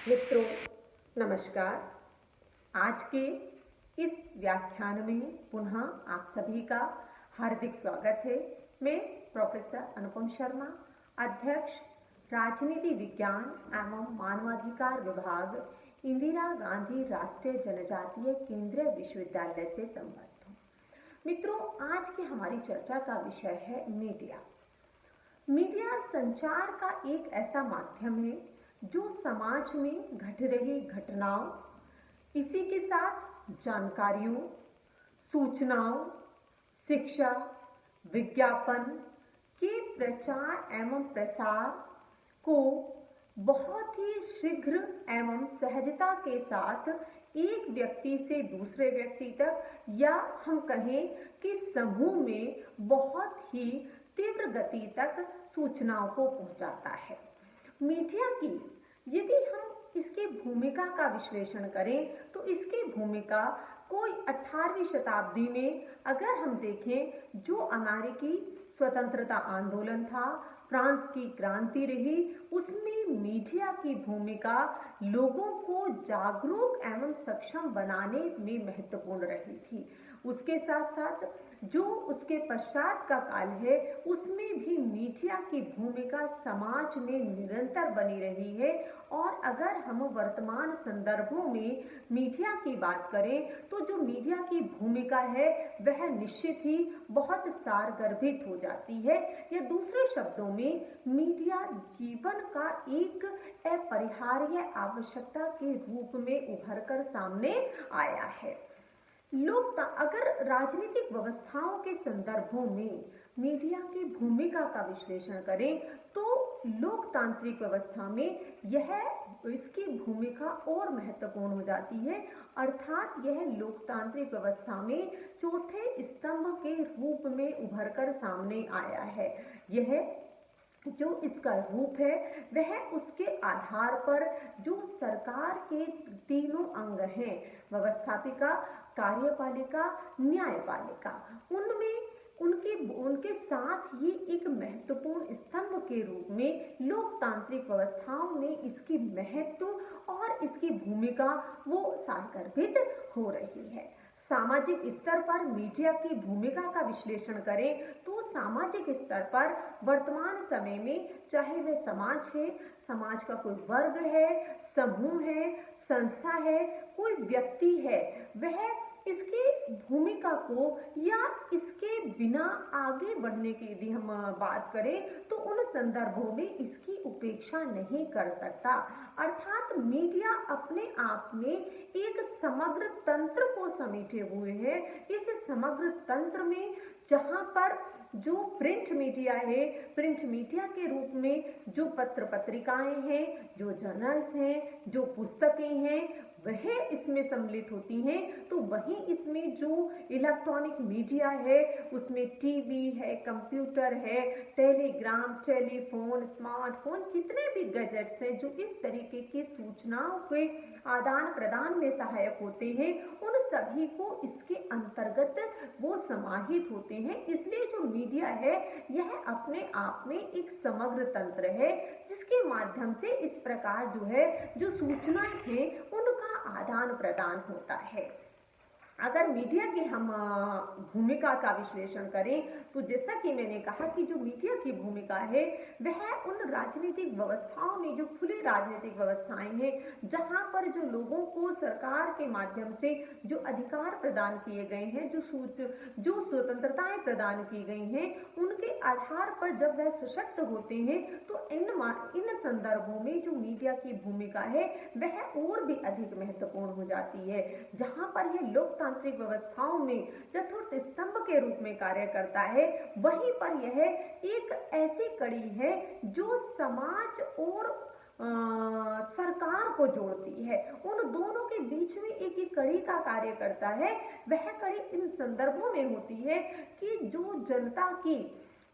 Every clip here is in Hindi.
मित्रों, नमस्कार। आज के इस व्याख्यान में पुनः आप सभी का हार्दिक स्वागत है। मैं प्रोफेसर अनुपम शर्मा, अध्यक्ष राजनीति विज्ञान एवं मानवाधिकार विभाग, इंदिरा गांधी राष्ट्रीय जनजातीय केंद्रीय विश्वविद्यालय से संबद्ध हूँ। मित्रों, आज की हमारी चर्चा का विषय है मीडिया। मीडिया संचार का एक ऐसा माध्यम है जो समाज में घट रही घटनाओं, इसी के साथ जानकारियों, सूचनाओं, शिक्षा, विज्ञापन के प्रचार एवं प्रसार को बहुत ही शीघ्र एवं सहजता के साथ एक व्यक्ति से दूसरे व्यक्ति तक, या हम कहें कि समूह में बहुत ही तीव्र गति तक सूचनाओं को पहुंचाता है। मीडिया की यदि हम इसकी भूमिका का विश्लेषण करें तो इसकी भूमिका कोई 18वीं शताब्दी में अगर हम देखें, जो अमेरिकी स्वतंत्रता आंदोलन था, फ्रांस की क्रांति रही, उसमें मीडिया की भूमिका लोगों को जागरूक एवं सक्षम बनाने में महत्वपूर्ण रही थी। उसके साथ साथ जो उसके पश्चात का काल है, उसमें भी मीडिया की भूमिका समाज में निरंतर बनी रही है। और अगर हम वर्तमान संदर्भों में मीडिया की बात करें तो जो मीडिया की भूमिका है वह निश्चित ही बहुत सारगर्भित हो जाती है, या दूसरे शब्दों में मीडिया जीवन का एक अपरिहार्य आवश्यकता के रूप में उभर कर सामने आया है। अगर राजनीतिक व्यवस्थाओं के संदर्भों में मीडिया की भूमिका का विश्लेषण करें तो लोकतांत्रिक व्यवस्था में इसकी भूमिका और महत्वपूर्ण हो जाती है। अर्थात यह लोकतांत्रिक व्यवस्था में चौथे स्तंभ के रूप में उभर कर सामने आया है। यह जो इसका रूप है वह उसके आधार पर जो सरकार के तीनों अंग हैं, व्यवस्थापिका, कार्यपालिका, न्यायपालिका, उनके साथ ही एक महत्वपूर्ण स्तंभ के रूप में लोकतांत्रिक व्यवस्थाओं में इसकी महत्व और इसकी भूमिका वो सारगर्भित हो रही है। सामाजिक स्तर पर मीडिया की भूमिका का विश्लेषण करें तो सामाजिक स्तर पर वर्तमान समय में चाहे वह समाज है, समाज का कोई वर्ग है, समूह है, संस्था है, कोई व्यक्ति है, वह इसकी भूमिका को या इसके बिना आगे बढ़ने की यदि हम बात करें तो उन संदर्भों में इसकी उपेक्षा नहीं कर सकता। अर्थात मीडिया अपने आप में एक समग्र तंत्र को समेटे हुए है। इस समग्र तंत्र में जहां पर जो प्रिंट मीडिया है, प्रिंट मीडिया के रूप में जो पत्र पत्रिकाएं हैं, जो जर्नल्स हैं, जो पुस्तकें हैं, वह इसमें सम्मिलित होती हैं। तो वहीं इसमें जो इलेक्ट्रॉनिक मीडिया है उसमें टीवी है, कंप्यूटर है, टेलीग्राम, टेलीफोन, स्मार्टफोन, जितने भी गैजेट्स हैं जो इस तरीके की सूचनाओं के आदान प्रदान में सहायक होते हैं, उन सभी को इसके अंतर्गत वो समाहित होते हैं। इसलिए जो मीडिया है यह अपने आप में एक समग्र तंत्र है जिसके माध्यम से इस प्रकार जो सूचनाएं हैं उनका आदान प्रदान होता है। अगर मीडिया की हम भूमिका का विश्लेषण करें तो जैसा कि मैंने कहा कि जो मीडिया की भूमिका है वह उन राजनीतिक व्यवस्थाओं में, जो खुली राजनीतिक व्यवस्थाएं हैं, जहां पर जो लोगों को सरकार के माध्यम से जो अधिकार प्रदान किए गए हैं, जो स्वतंत्रताएं प्रदान की गई हैं, उनके आधार पर जब वह सशक्त होते हैं तो इन संदर्भों में जो मीडिया की भूमिका है वह और भी अधिक महत्वपूर्ण हो जाती है। जहां पर यह लोकतांत्रिक व्यवस्थाओं में चतुर्थ स्तंभ के रूप में कार्य करता है, वहीं पर यह एक ऐसी कड़ी है जो समाज और सरकार को जोड़ती है। उन दोनों के बीच में एक कड़ी का कार्य करता है। वह कड़ी इन संदर्भों में होती है कि जो जनता की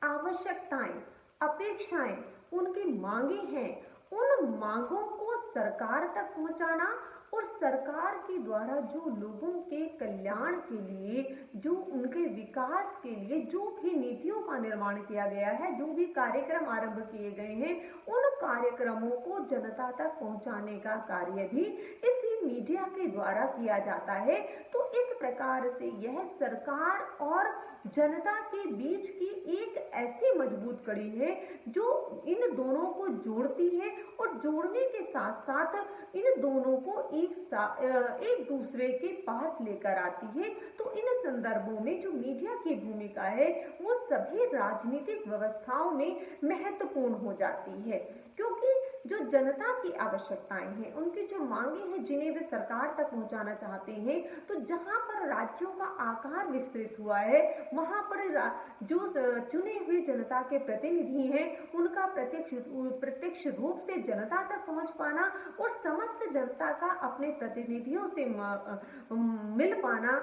आवश्यकताएं, अपेक्षाएं, उनकी मांगे हैं, उन मांगों को को सरकार तक पहुंचाना और सरकार के द्वारा जो लोगों के कल्याण के लिए, जो उनके विकास के लिए जो भी नीतियों का निर्माण किया गया है, जो भी कार्यक्रम आरंभ किए गए हैं, उन कार्यक्रमों को जनता तक पहुंचाने का कार्य भी इसी मीडिया के द्वारा किया जाता है। तो इस प्रकार से यह सरकार और जनता के बीच की एक ऐसी मजबूत कड़ी है जो इन दोनों को जोड़ती है और जोड़ने के साथ साथ इन दोनों को एक दूसरे के पास लेकर आती है। तो इन संदर्भों में जो मीडिया की भूमिका है वो सभी राजनीतिक व्यवस्थाओं में महत्वपूर्ण हो जाती है, क्योंकि जो जनता की आवश्यकताएं हैं, उनकी जो मांगे हैं जिन्हें वे सरकार तक पहुंचाना चाहते हैं, तो जहां पर राज्यों का आकार विस्तृत हुआ है वहां पर जो चुने हुए जनता के प्रतिनिधि हैं उनका प्रत्यक्ष रूप से जनता तक पहुंच पाना और समस्त जनता का अपने प्रतिनिधियों से मिल पाना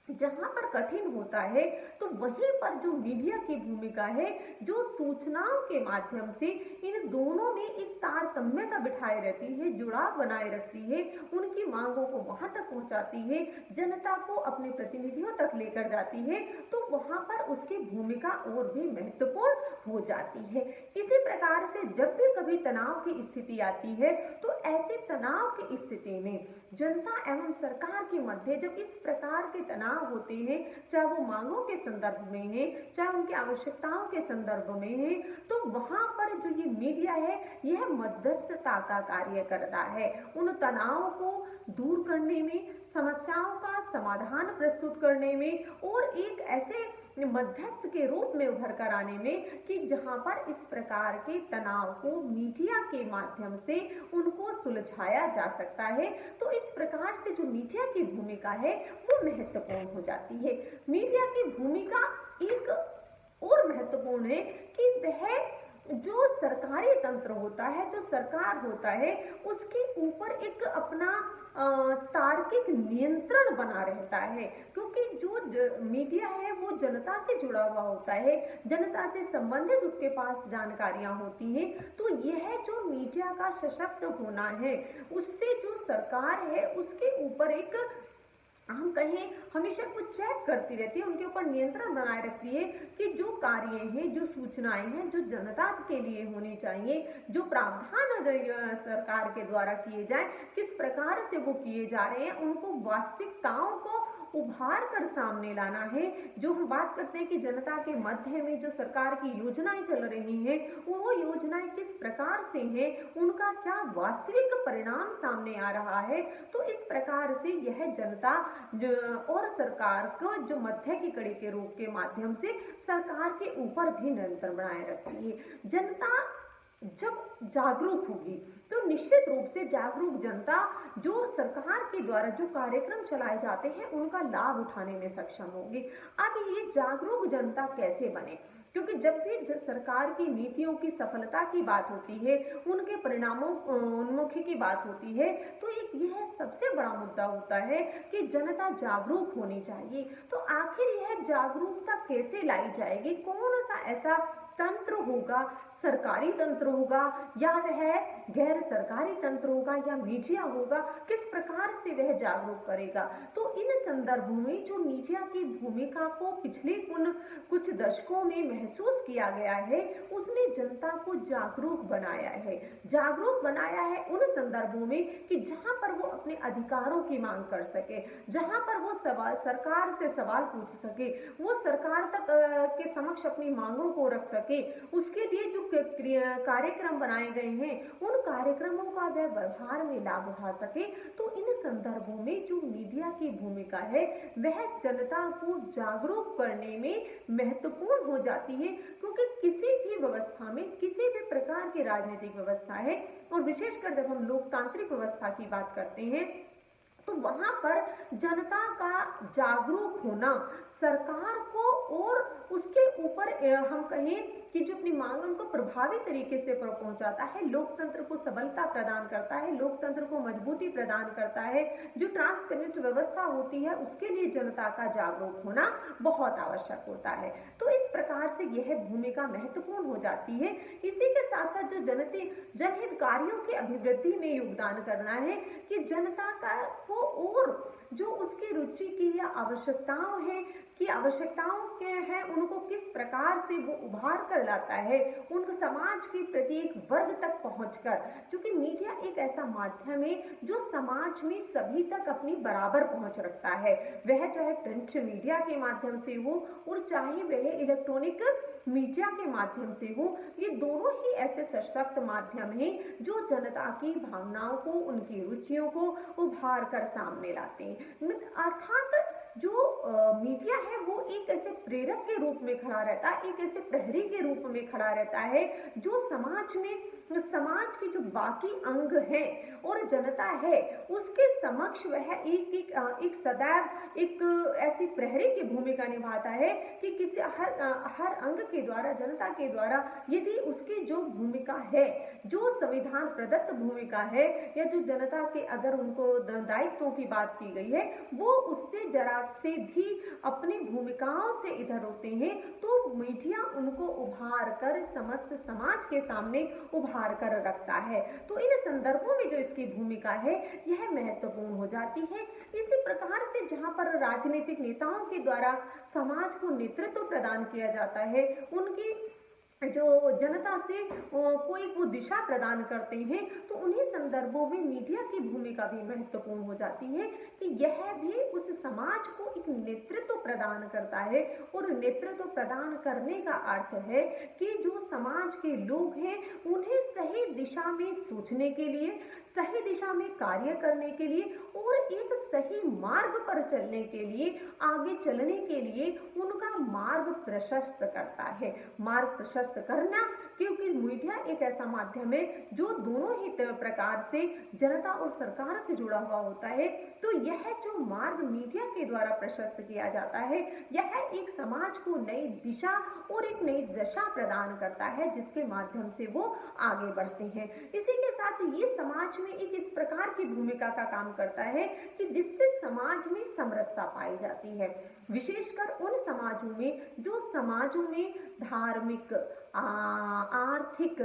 जहां पर कठिन होता है, तो वहीं पर जो मीडिया की भूमिका है, जो सूचनाओं के माध्यम से इन दोनों में एक तारतम्यता बिठाए रहती है, जुड़ाव बनाए रखती है, उनकी मांगों को वहां तक पहुंचाती है, जनता को अपने प्रतिनिधियों तक लेकर जाती है, तो वहां पर उसकी भूमिका और भी महत्वपूर्ण हो जाती है। इसी प्रकार से जब भी कभी तनाव की स्थिति आती है, तो ऐसे तनाव की स्थिति में जनता एवं सरकार के मध्य जब इस प्रकार के तनाव होते हैं, चाहे वो मांगों के संदर्भ में है, चाहे उनकी आवश्यकताओं के संदर्भ में है, तो वहां पर जो ये मीडिया है यह मध्यस्थता का कार्य करता है, उन तनाव को दूर करने में, समस्याओं का समाधान प्रस्तुत करने में और एक ऐसे मध्यस्थ के रूप में उभर कर आने में कि जहां पर इस प्रकार के तनाव को मीडिया के माध्यम से उनको सुलझाया जा सकता है। तो इस प्रकार से जो मीडिया की भूमिका है वो महत्वपूर्ण हो जाती है। मीडिया की भूमिका एक और महत्वपूर्ण है कि वह जो सरकारी तंत्र होता है, जो सरकार होता है, उसके ऊपर एक अपना तार्किक नियंत्रण बना रहता है, क्योंकि जो मीडिया है वो जनता से जुड़ा हुआ होता है, जनता से संबंधित उसके पास जानकारियां होती हैं। तो यह जो मीडिया का सशक्त होना है, उससे जो सरकार है उसके ऊपर एक हम कहें हमेशा कुछ चेक करती रहती है, उनके ऊपर नियंत्रण बनाए रखती है कि जो कार्य हैं, जो सूचनाएं हैं, जो जनता के लिए होनी चाहिए, जो प्रावधान सरकार के द्वारा किए जाए, किस प्रकार से वो किए जा रहे हैं, उनको वास्तविकताओं को उभार कर सामने लाना है। जो हम बात करते हैं कि जनता के मध्य में जो सरकार की योजनाएं चल रही हैं, वो योजनाएं किस प्रकार से हैं, उनका क्या वास्तविक परिणाम सामने आ रहा है। तो इस प्रकार से यह जनता और सरकार को जो मध्य की कड़ी के रूप के माध्यम से सरकार के ऊपर भी नियंत्रण बनाए रखती है। जनता जब जागरूक होगी तो निश्चित रूप से जागरूक जनता जो सरकार के द्वारा जो कार्यक्रम चलाए जाते हैं उनका लाभ उठाने में सक्षम होगी। अब ये जागरूक जनता कैसे बने, क्योंकि जब भी सरकार की नीतियों की सफलता की बात होती है, उनके परिणामों उन्मुखी की बात होती है, तो एक यह सबसे बड़ा मुद्दा होता है कि जनता जागरूक होनी चाहिए। तो आखिर यह जागरूकता कैसे लाई जाएगी, कौन सा ऐसा तंत्र होगा, सरकारी तंत्र होगा या वह गैर सरकारी तंत्र होगा या मीडिया होगा, किस प्रकार से वह जागरूक करेगा। तो इन संदर्भों में जो मीडिया की भूमिका को पिछले कुछ दशकों में महसूस किया गया है, उसने जनता को जागरूक बनाया है। जागरूक बनाया है उन संदर्भों में कि जहां पर वो अपने अधिकारों की मांग कर सके, जहां पर वो सरकार से सवाल पूछ सके, वो सरकार तक के समक्ष अपनी मांगों को रख सके, उसके लिए जो कार्यक्रम बनाए गए हैं उन कार्यक्रमों का वह व्यवहार में लाभ उठा सके। तो इन संदर्भों में जो मीडिया की भूमिका है वह जनता को जागरूक करने में महत्वपूर्ण हो जाती है, क्योंकि किसी भी व्यवस्था में, किसी भी प्रकार की राजनीतिक व्यवस्था है और विशेषकर जब हम लोकतांत्रिक व्यवस्था की बात करते हैं तो वहां पर जनता का जागरूक होना सरकार को और उसके ऊपर हम कहें कि जो अपनी मांग उनको प्रभावी तरीके से पहुंचाता है, लोकतंत्र को सबलता प्रदान करता है, लोकतंत्र को मजबूती प्रदान करता है। जो ट्रांसपेरेंट व्यवस्था होती है उसके लिए जनता का जागरूक होना बहुत आवश्यक होता है। तो इस प्रकार प्रकार से यह भूमिका महत्वपूर्ण हो जाती है। इसी के साथ साथ जो जनहित कार्यों की अभिवृद्धि में योगदान करना है कि जनता का को और जो उसकी रुचि की या आवश्यकताओं के हैं उनको किस प्रकार से वो उभार कर लाता है, उन समाज के प्रत्येक वर्ग तक पहुंचकर, क्योंकि मीडिया एक ऐसा माध्यम है जो समाज में सभी तक अपनी बराबर पहुंच रखता है। वह चाहे प्रिंट मीडिया के माध्यम से हो और चाहे वह इलेक्ट्रॉनिक मीडिया के माध्यम से हो, ये दोनों ही ऐसे सशक्त माध्यम हैं जो जनता की भावनाओं को, उनकी रुचियों को उभार कर सामने लाते हैं। अर्थात जो मीडिया है वो एक ऐसे प्रेरक के रूप में खड़ा रहता है, एक ऐसे प्रहरी के रूप में खड़ा रहता है जो समाज के जो बाकी अंग हैं और जनता है उसके समक्ष वह एक सदैव एक ऐसी प्रहरी की भूमिका निभाता है कि किसी हर अंग के द्वारा, जनता के द्वारा यदि उसकी जो भूमिका है, जो संविधान प्रदत्त भूमिका है या जो जनता के अगर उनको दायित्वों की बात की गई है वो उससे जरा से भी अपनी भूमिकाओं से इधर होते हैं, तो मीडिया उनको उभार कर समस्त समाज के सामने उभार कर रखता है। तो इन संदर्भों में जो इसकी भूमिका है यह महत्वपूर्ण हो जाती है। इसी प्रकार से जहां पर राजनीतिक नेताओं के द्वारा समाज को नेतृत्व प्रदान किया जाता है, उनकी जो जनता से कोई वो दिशा प्रदान करते हैं, तो उन्हीं संदर्भों में मीडिया की भूमिका भी महत्वपूर्ण हो जाती है कि यह भी उस समाज को एक नेतृत्व प्रदान करता है। और नेतृत्व प्रदान करने का अर्थ है कि जो समाज के लोग हैं उन्हें सही दिशा में सोचने के लिए, सही दिशा में कार्य करने के लिए और एक सही मार्ग पर चलने के लिए, आगे चलने के लिए उनका मार्ग प्रशस्त करता है। मार्ग प्रशस्त करना, क्योंकि मीडिया एक ऐसा माध्यम है जो दोनों ही प्रकार से जनता और सरकार से जुड़ा हुआ होता है। तो यह जो मार्ग मीडिया के द्वारा प्रशस्त किया जाता है, यह एक समाज को नई दिशा और एक नई दशा प्रदान करता है जिसके माध्यम से वो आगे बढ़ते हैं। इसी के साथ ये समाज में एक इस प्रकार की भूमिका का काम करता है कि जिससे समाज में समरसता पाई जाती है, विशेषकर उन समाजों में जो समाजों में धार्मिक, आर्थिक,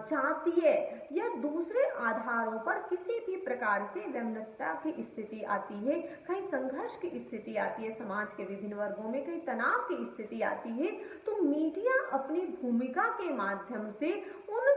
जातीय या दूसरे आधारों पर किसी भी प्रकार से वैमनस्यता की स्थिति आती है, कहीं संघर्ष की स्थिति आती है, समाज के विभिन्न वर्गों में कहीं तनाव की स्थिति आती है, तो मीडिया अपनी भूमिका के माध्यम से उन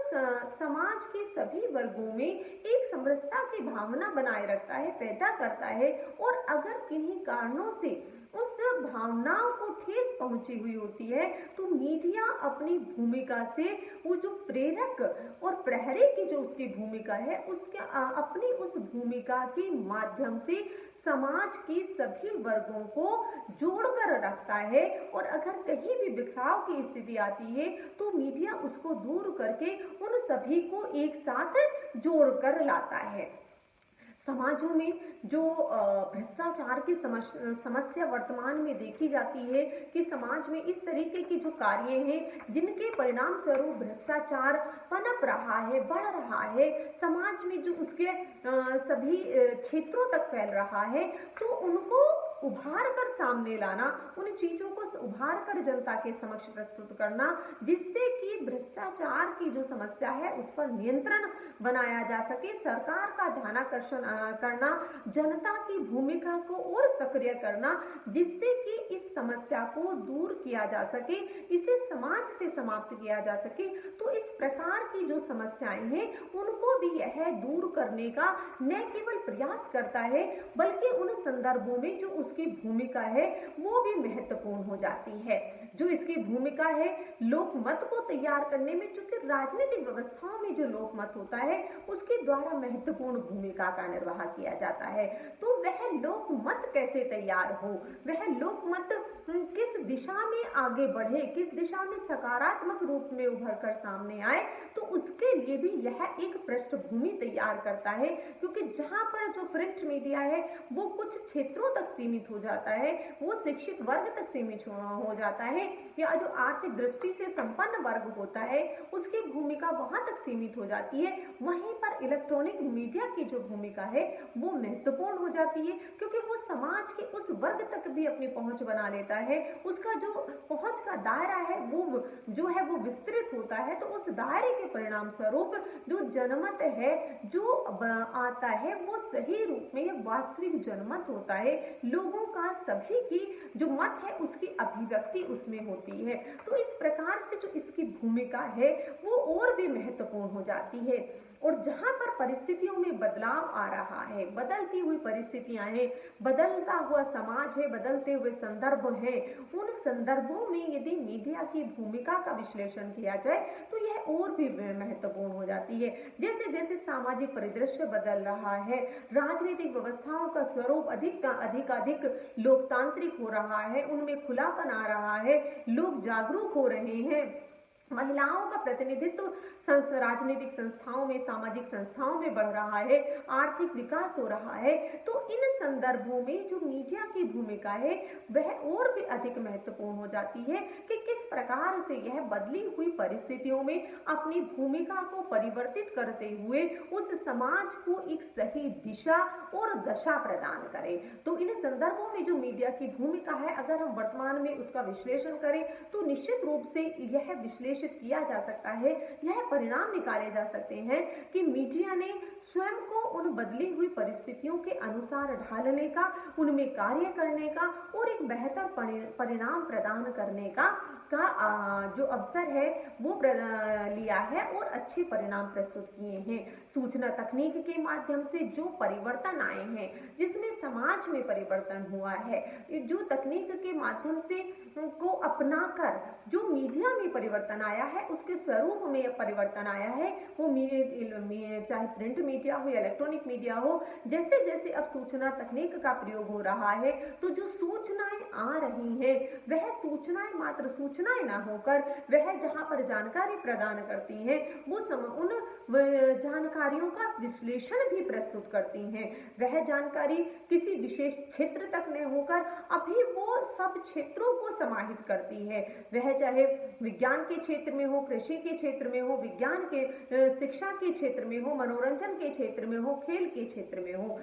समाज के सभी वर्गों में एक समरसता की भावना बनाए रखता है, पैदा करता है। और अगर किन्हीं कारणों से उस भावनाओं को ठेस पहुंची हुई होती है तो मीडिया अपनी भूमिका से वो जो प्रेरक और प्रहरी की जो उसकी भूमिका है उसके अपनी उस भूमिका के माध्यम से समाज के सभी वर्गों को जोड़कर रखता है। और अगर कहीं भी बिखराव की स्थिति आती है तो मीडिया उसको दूर करके उन सभी को एक साथ जोड़कर लाता है। समाजों में जो भ्रष्टाचार की समस्या वर्तमान में देखी जाती है कि समाज में इस तरीके के जो कार्य हैं जिनके परिणाम स्वरूप भ्रष्टाचार पनप रहा है, बढ़ रहा है, समाज में जो उसके सभी क्षेत्रों तक फैल रहा है, तो उनको उभार कर सामने लाना, उन चीजों को उभार कर जनता के समक्ष प्रस्तुत करना, जिससे कि भ्रष्टाचार की जो समस्या है उस पर नियंत्रण बनाया जा सके, सरकार का ध्यानाकर्षण करना, जनता की भूमिका को और सक्रिय करना, जिससे कि इस समस्या को दूर किया जा सके, इसे समाज से समाप्त किया जा सके। तो इस प्रकार की जो समस्याएं हैं उनको भी यह दूर करने का न केवल प्रयास करता है बल्कि उन संदर्भों में जो उसकी भूमिका है वो भी महत्वपूर्ण हो जाती है। जो इसकी भूमिका है लोकमत को तैयार करने में, चूंकि राजनीतिक व्यवस्थाओं में जो लोकमत होता है उसके द्वारा महत्वपूर्ण भूमिका का निर्वाह किया जाता है। तो वह लोकमत कैसे तैयार हो, वह लोकमत किस दिशा में आगे बढ़े, किस दिशा में सकारात्मक रूप में उभर कर सामने आए, तो उसके लिए भी यह एक पृष्ठभूमि तैयार करता है। क्योंकि जहां पर जो प्रिंट मीडिया है वो कुछ क्षेत्रों तक सीमित सीमित हो जाता है, वो शिक्षित वर्ग तक सीमित हो जाता है, या जो आर्थिक दृष्टि से संपन्न वर्ग होता है उसकी भूमिका वहां तक सीमित हो जाती है। वहीं पर इलेक्ट्रॉनिक मीडिया की जो भूमिका है वो महत्वपूर्ण हो जाती है, क्योंकि वो समाज के उस वर्ग तक भी अपनी पहुंच बना लेता है। उसका जो पहुंच का दायरा है वो जो है वो विस्तृत होता है। तो उस दायरे के परिणाम स्वरूप जो जनमत है जो आता है वो सही रूप में वास्तविक जनमत होता है। लोगों का सभी की जो मत है उसकी अभिव्यक्ति उसमें होती है। तो इस प्रकार से जो इसकी भूमिका है वो और भी महत्वपूर्ण हो जाती है। और जहां पर परिस्थितियों में बदलाव आ रहा है, बदलती हुई परिस्थितियां हैं, बदलता हुआ समाज है, बदलते हुए संदर्भ है, उन संदर्भों में यदि मीडिया की भूमिका का विश्लेषण किया जाए तो यह और भी महत्वपूर्ण हो जाती है। जैसे जैसे सामाजिक परिदृश्य बदल रहा है, राजनीतिक व्यवस्थाओं का स्वरूप अधिक लोकतांत्रिक हो रहा है, उनमें खुलापन आ रहा है, लोग जागरूक हो रहे हैं, महिलाओं का प्रतिनिधित्व राजनीतिक संस्थाओं में, सामाजिक संस्थाओं में बढ़ रहा है, आर्थिक विकास हो रहा है। तो इन संदर्भों में जो मीडिया की भूमिका है वह और भी अधिक महत्वपूर्ण हो जाती है कि किस प्रकार से यह बदली हुई परिस्थितियों में अपनी भूमिका को परिवर्तित करते हुए उस समाज को एक सही दिशा और दशा प्रदान करे। तो इन संदर्भों में जो मीडिया की भूमिका है, अगर हम वर्तमान में उसका विश्लेषण करें तो निश्चित रूप से यह विश्लेषण किया जा सकता है, यह परिणाम निकाले जा सकते हैं कि मीडिया ने स्वयं को उन बदली हुई परिस्थितियों के अनुसार ढालने का, उनमें कार्य करने का और एक बेहतर परिणाम प्रदान करने का जो अवसर है वो लिया है और अच्छे परिणाम प्रस्तुत किए हैं। सूचना तकनीक के माध्यम से जो परिवर्तन आए हैं, जिसमें समाज में परिवर्तन हुआ है, जो तकनीक के माध्यम से को अपनाकर जो मीडिया में परिवर्तन आया है, उसके स्वरूप में परिवर्तन आया है, वो चाहे प्रिंट मीडिया हो या इलेक्ट्रॉनिक मीडिया हो, जैसे जैसे अब सूचना तकनीक का प्रयोग हो रहा है तो जो सूचनाएं आ रही हैं वह सूचनाएं मात्र सूचनाएं ना होकर वह जहां पर जानकारी प्रदान करती हैं वो उन जानकारियों का विश्लेषण भी प्रस्तुत करती हैं। वह जानकारी किसी विशेष क्षेत्र तक न होकर अभी वो सब क्षेत्रों को समाहित करती है। वह चाहे विज्ञान के क्षेत्र में हो, कृषि के क्षेत्र में हो, विज्ञान के शिक्षा के क्षेत्र में हो, मनोरंजन के क्षेत्र में हो, खेल के क्षेत्र में हो,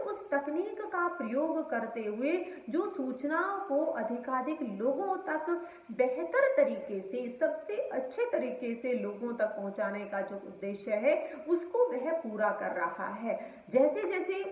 उस तकनीक का प्रयोग करते हुए जो सूचनाओं को अधिकाधिक लोगों तक बेहतर तरीके से, सबसे अच्छे तरीके से लोगों तक पहुंचाने का जो उद्देश्य है उसको वह पूरा कर रहा है। जैसे जैसे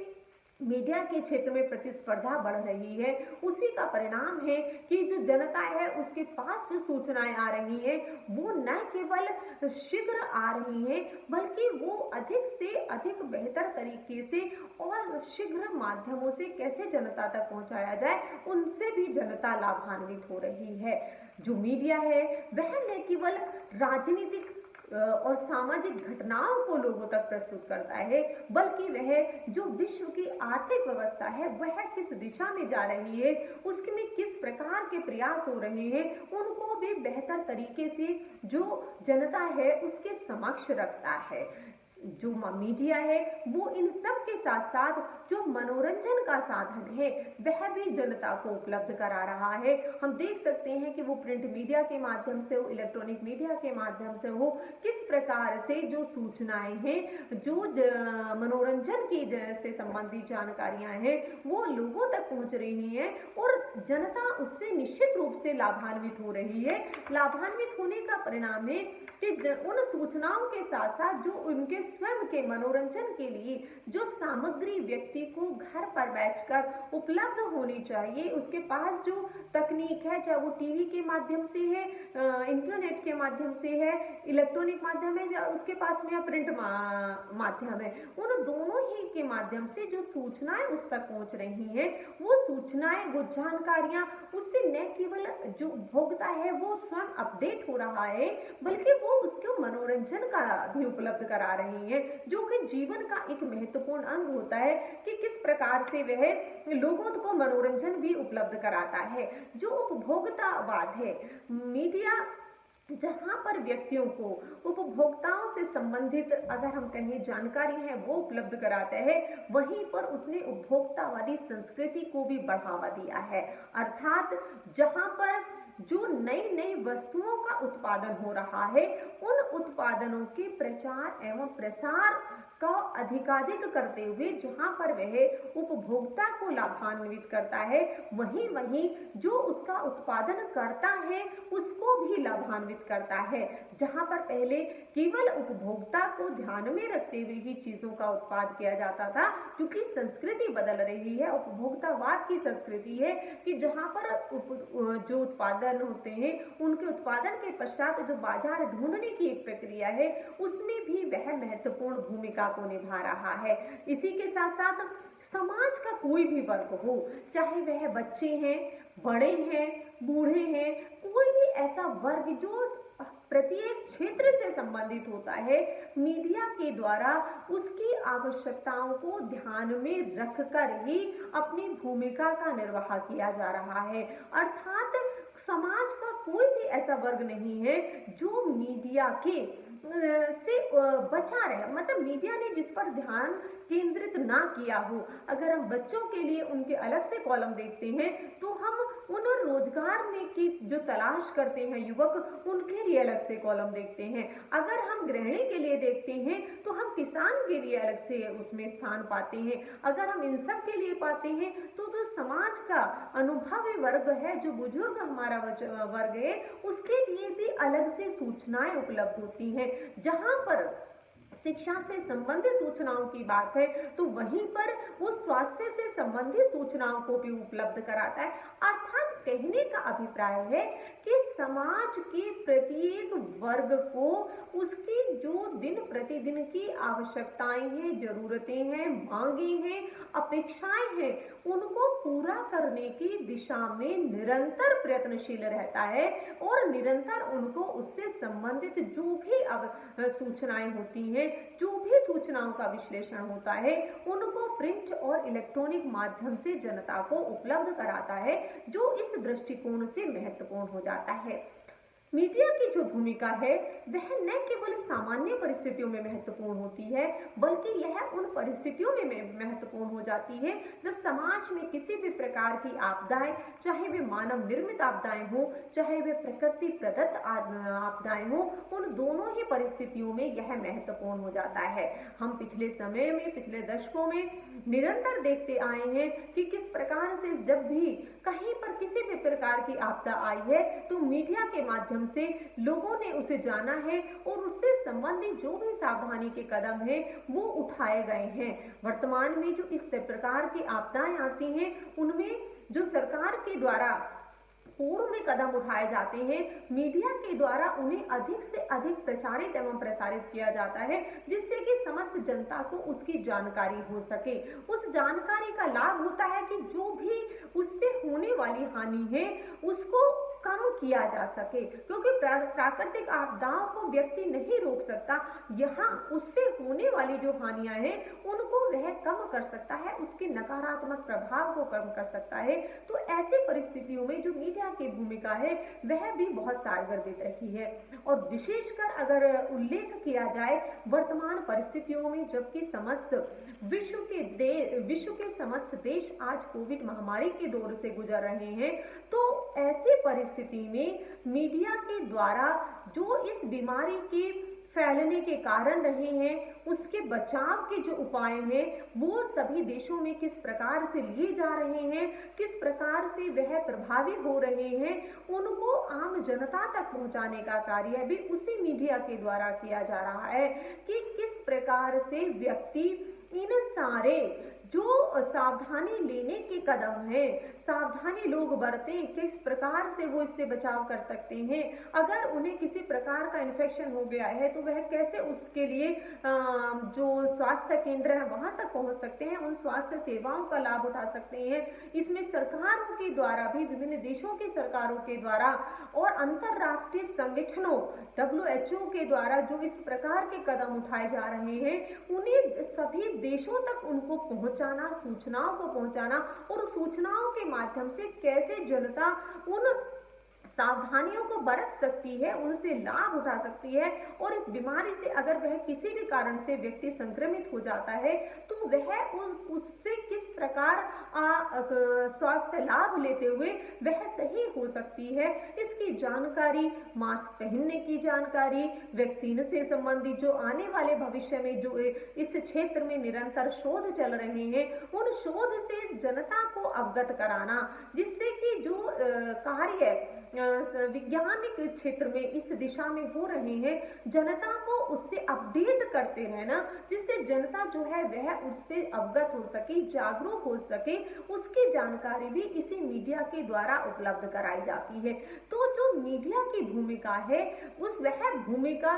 मीडिया के क्षेत्र में प्रतिस्पर्धा बढ़ रही है, उसी का परिणाम है कि जो जनता है उसके पास जो सूचनाएं आ रही हैं वो न केवल शीघ्र आ रही हैं बल्कि वो अधिक से अधिक बेहतर तरीके से और शीघ्र माध्यमों से कैसे जनता तक पहुंचाया जाए, उनसे भी जनता लाभान्वित हो रही है। जो मीडिया है वह न केवल राजनीतिक और सामाजिक घटनाओं को लोगों तक प्रस्तुत करता है, बल्कि वह जो विश्व की आर्थिक व्यवस्था है वह किस दिशा में जा रही है, उसमें किस प्रकार के प्रयास हो रहे हैं, उनको भी बेहतर तरीके से जो जनता है उसके समक्ष रखता है। जो मीडिया है वो इन सब के साथ साथ जो मनोरंजन का साधन है वह भी जनता को उपलब्ध करा रहा है। हम देख सकते हैं कि वो प्रिंट मीडिया के माध्यम से हो, इलेक्ट्रॉनिक मीडिया के माध्यम से हो, किस प्रकार से जो सूचनाएं हैं, जो मनोरंजन की से संबंधित जानकारियां हैं वो लोगों तक पहुंच रही हैं और जनता उससे निश्चित रूप से लाभान्वित हो रही है। लाभान्वित होने का परिणाम है कि उन सूचनाओं के साथ साथ जो उनके स्वयं के मनोरंजन के लिए जो सामग्री व्यक्ति को घर पर बैठकर उपलब्ध होनी चाहिए, उसके पास जो तकनीक है, चाहे वो टीवी के माध्यम से है, इंटरनेट के माध्यम से है, इलेक्ट्रॉनिक माध्यम है, या उसके पास में प्रिंट माध्यम है, उन दोनों ही के माध्यम से जो सूचनाएं उस तक पहुंच रही हैं, वो सूचनाएं, वो जानकारियां उससे न केवल जो उपभोक्ता है वो स्वयं अपडेट हो रहा है बल्कि वो उसको मनोरंजन का भी उपलब्ध करा रही है, जो कि जीवन का एक महत्वपूर्ण अंग होता है कि किस प्रकार से वह लोगों को मनोरंजन भी उपलब्ध कराता है। जो उपभोक्तावाद है, मीडिया जहां पर व्यक्तियों को उपभोक्ताओं से संबंधित अगर हम कहें जानकारी है वो उपलब्ध कराता है, वहीं पर उसने उपभोक्तावादी संस्कृति को भी बढ़ावा दिया है। अर्थात जहां पर जो नई नई वस्तुओं का उत्पादन हो रहा है, उन उत्पादनों के प्रचार एवं प्रसार का अधिकाधिक करते हुए जहां पर वह उपभोक्ता को लाभान्वित करता है, वहीं वहीं जो उसका उत्पादन करता है उसको भी लाभान्वित करता है। जहां पर पहले केवल उपभोक्ता को ध्यान में रखते हुए ही चीजों का उत्पाद किया जाता था, क्योंकि संस्कृति बदल रही है, उपभोक्तावाद की संस्कृति है कि जहां पर जो उत्पादन होते हैं उनके उत्पादन के पश्चात जो बाजार ढूंढने की एक प्रक्रिया है, उसमें भी वह महत्वपूर्ण भूमिका को निभा रहा है। इसी के साथ साथ समाज का कोई भी वर्ग हो, चाहे वह बच्चे हैं, बड़े हैं, बूढ़े हैं, कोई भी ऐसा वर्ग जो प्रत्येक क्षेत्र से संबंधित होता है, मीडिया के द्वारा उसकी आवश्यकताओं को ध्यान में रखकर ही अपनी भूमिका का निर्वाह किया जा रहा है। अर्थात समाज का कोई भी ऐसा वर्ग नहीं है जो मीडिया के से बचा रहे, मतलब मीडिया ने जिस पर ध्यान केंद्रित ना किया हो। अगर हम बच्चों के लिए उनके अलग से कॉलम देखते हैं, तो हम उन रोजगार में की जो तलाश करते हैं युवक, उनके लिए अलग से कॉलम देखते हैं। अगर हम गृहिणी के लिए देखते हैं तो हम किसान के लिए अलग से उसमें स्थान पाते हैं। अगर हम इन सब के लिए पाते हैं तो समाज का अनुभवी वर्ग है, जो बुजुर्ग हमारा वर्ग है, उसके लिए भी अलग से सूचनाएं उपलब्ध होती हैं। जहां पर शिक्षा से संबंधित सूचनाओं की बात है तो वहीं पर वो स्वास्थ्य से संबंधित सूचनाओं को भी उपलब्ध कराता है। अर्थात कहने का अभिप्राय है कि समाज के प्रत्येक वर्ग को उसकी जो दिन प्रतिदिन की आवश्यकताएं हैं, जरूरतें हैं, मांगे हैं, अपेक्षाएं हैं, उनको पूरा करने की दिशा में निरंतर प्रयत्नशील रहता है और निरंतर उनको उससे संबंधित जो भी सूचनाएं होती हैं, जो भी सूचनाओं का विश्लेषण होता है, उनको प्रिंट और इलेक्ट्रॉनिक माध्यम से जनता को उपलब्ध कराता है, जो इस दृष्टिकोण से महत्वपूर्ण हो जाता है। मीडिया की जो भूमिका है वह न केवल सामान्य परिस्थितियों में महत्वपूर्ण होती है, बल्कि यह उन परिस्थितियों में महत्वपूर्ण हो जाती है जब समाज में किसी भी प्रकार की आपदाएं, चाहे वे मानव निर्मित आपदाएं हो, चाहे वे प्रकृति प्रदत्त आपदाएं हो, उन दोनों ही परिस्थितियों में यह महत्वपूर्ण हो जाता है। हम पिछले समय में, पिछले दशकों में निरंतर देखते आए हैं कि किस प्रकार से जब भी कहीं पर किसी भी प्रकार की आपदा आई है तो मीडिया के माध्यम से लोगों ने उसे जाना है और उससे संबंधित जो भी सावधानी के कदम हैं वो उठाए गए हैं। वर्तमान में जो इस प्रकार की आपदाएं आती हैं, उनमें जो सरकार के द्वारा पूर्व में कदम उठाए जाते हैं, मीडिया के द्वारा उन्हें अधिक से अधिक प्रचारित एवं प्रसारित किया जाता है, जिससे कि समस्त जनता को उसकी जानकारी हो सके। उस जानकारी का लाभ होता है कि जो भी उससे होने वाली हानि है उसको कम किया जा सके, क्योंकि प्राकृतिक आपदाओं को व्यक्ति नहीं रोक सकता, यहाँ उससे होने वाली जो हानियां हैं उनको वह कम कर सकता है, उसके नकारात्मक प्रभाव को कम कर सकता है। तो ऐसी परिस्थितियों में जो मीडिया की भूमिका है वह भी बहुत सारगर रही है। और विशेषकर अगर उल्लेख किया जाए वर्तमान परिस्थितियों में, जबकि समस्त विश्व के समस्त देश आज कोविड महामारी के दौर से गुजर रहे हैं, तो ऐसी परिस्थिति में मीडिया के द्वारा जो इस बीमारी के फैलने के कारण रहे हैं, उसके बचाव के जो उपाय हैं वो सभी देशों में किस प्रकार से लिए जा रहे हैं, किस प्रकार से वह प्रभावी हो रहे हैं, उनको आम जनता तक पहुंचाने का कार्य भी उसी मीडिया के द्वारा किया जा रहा है कि किस प्रकार से व्यक्ति इन सारे जो सावधानी लेने के कदम है, सावधानी लोग बरतें, किस प्रकार से वो इससे बचाव कर सकते हैं। अगर उन्हें किसी प्रकार का इन्फेक्शन हो गया है तो वह कैसे उसके लिए जो स्वास्थ्य केंद्र है वहां तक पहुंच सकते हैं, उन स्वास्थ्य सेवाओं का लाभ उठा सकते हैं। इसमें सरकारों के द्वारा भी, विभिन्न देशों की सरकारों के द्वारा और अंतरराष्ट्रीय संगठनों WHO के द्वारा जो इस प्रकार के कदम उठाए जा रहे हैं, उन्हें सभी देशों तक उनको पहुंचाना, सूचनाओं को पहुंचाना और सूचनाओं के माध्यम से कैसे जनता उन सावधानियों को बरत सकती है, उनसे लाभ उठा सकती है, और इस बीमारी से अगर वह किसी भी कारण से व्यक्ति संक्रमित हो जाता है तो वह उससे किस प्रकार स्वास्थ्य लाभ लेते हुए वह सही हो सकती है, इसकी जानकारी, मास्क पहनने की जानकारी, वैक्सीन से संबंधित जो आने वाले भविष्य में जो इस क्षेत्र में निरंतर शोध चल रहे हैं, उन शोध से जनता को अवगत कराना, जिससे कि जो कार्य वैज्ञानिक क्षेत्र में इस दिशा में हो रहे हैं, जनता को उससे अपडेट करते रहना, जिससे जनता जो है वह उससे अवगत हो सके, जागरूक हो सके, उसकी जानकारी भी इसी मीडिया के द्वारा उपलब्ध कराई जाती है। तो जो मीडिया की भूमिका है, वह भूमिका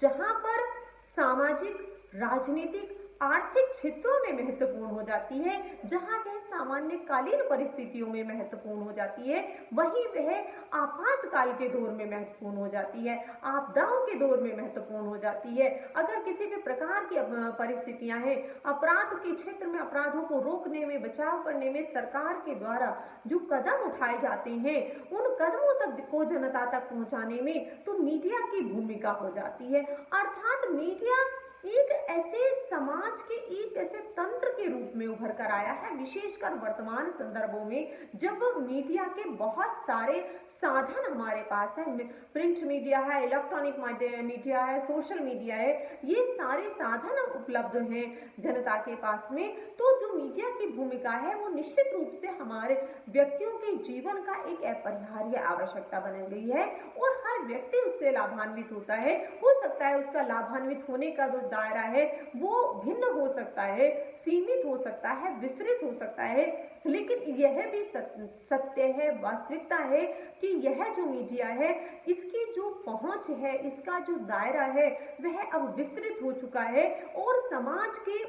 जहां पर सामाजिक, राजनीतिक, आर्थिक क्षेत्रों में महत्वपूर्ण हो जाती है, जहां वह सामान्य कालीन परिस्थितियों में महत्वपूर्ण हो जाती है, वहीं वह आपातकाल के दौर में महत्वपूर्ण हो जाती है, आपदाओं के दौर में महत्वपूर्ण हो जाती है। अगर किसी भी प्रकार की परिस्थितियां हैं, अपराध के क्षेत्र में अपराधों को रोकने में, बचाव करने में सरकार के द्वारा जो कदम उठाए जाते हैं, उन कदमों तक को जनता तक पहुंचाने में तो मीडिया की भूमिका हो जाती है। अर्थात मीडिया एक ऐसे समाज के एक ऐसे तंत्र के रूप में उभर कर आया है, विशेषकर वर्तमान संदर्भों में, जब मीडिया के बहुत सारे साधन हमारे पास है, प्रिंट मीडिया है, इलेक्ट्रॉनिक मीडिया है, सोशल मीडिया है, ये सारे साधन उपलब्ध हैं जनता के पास में। तो जो मीडिया की भूमिका है वो निश्चित रूप से हमारे व्यक्तियों के जीवन का एक अपरिहार्य आवश्यकता बन गई है, और हर व्यक्ति उससे लाभान्वित होता है। हो सकता है उसका लाभान्वित होने का जो दायरा है वो भिन्न हो सकता है, सीमित हो सकता है, विस्तृत हो सकता है, लेकिन यह भी सत्य है, वास्तविकता है कि यह जो मीडिया है, इसकी जो पहुंच है, इसका जो दायरा है, वह अब विस्तृत हो चुका है, और समाज के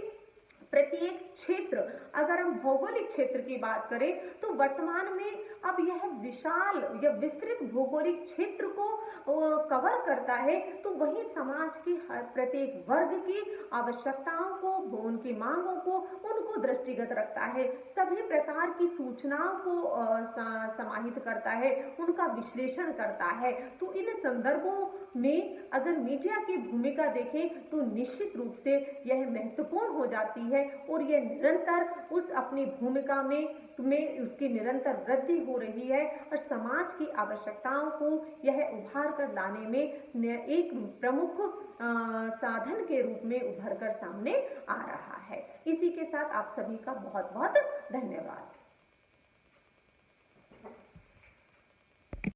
प्रत्येक क्षेत्र, अगर हम भौगोलिक क्षेत्र की बात करें तो वर्तमान में अब यह विशाल या विस्तृत भौगोलिक क्षेत्र को कवर करता है, तो वही समाज की हर प्रत्येक वर्ग की आवश्यकताओं को, उनकी मांगों को, उनको दृष्टिगत रखता है, सभी प्रकार की सूचनाओं को समाहित करता है, उनका विश्लेषण करता है। तो इन संदर्भों में अगर मीडिया की भूमिका देखें तो निश्चित रूप से यह महत्वपूर्ण हो जाती है, और यह निरंतर उस अपनी भूमिका में उसकी निरंतर वृद्धि हो रही है, और समाज की आवश्यकताओं को यह उभार कर लाने में एक प्रमुख साधन के रूप में उभर कर सामने आ रहा है। इसी के साथ आप सभी का बहुत बहुत धन्यवाद।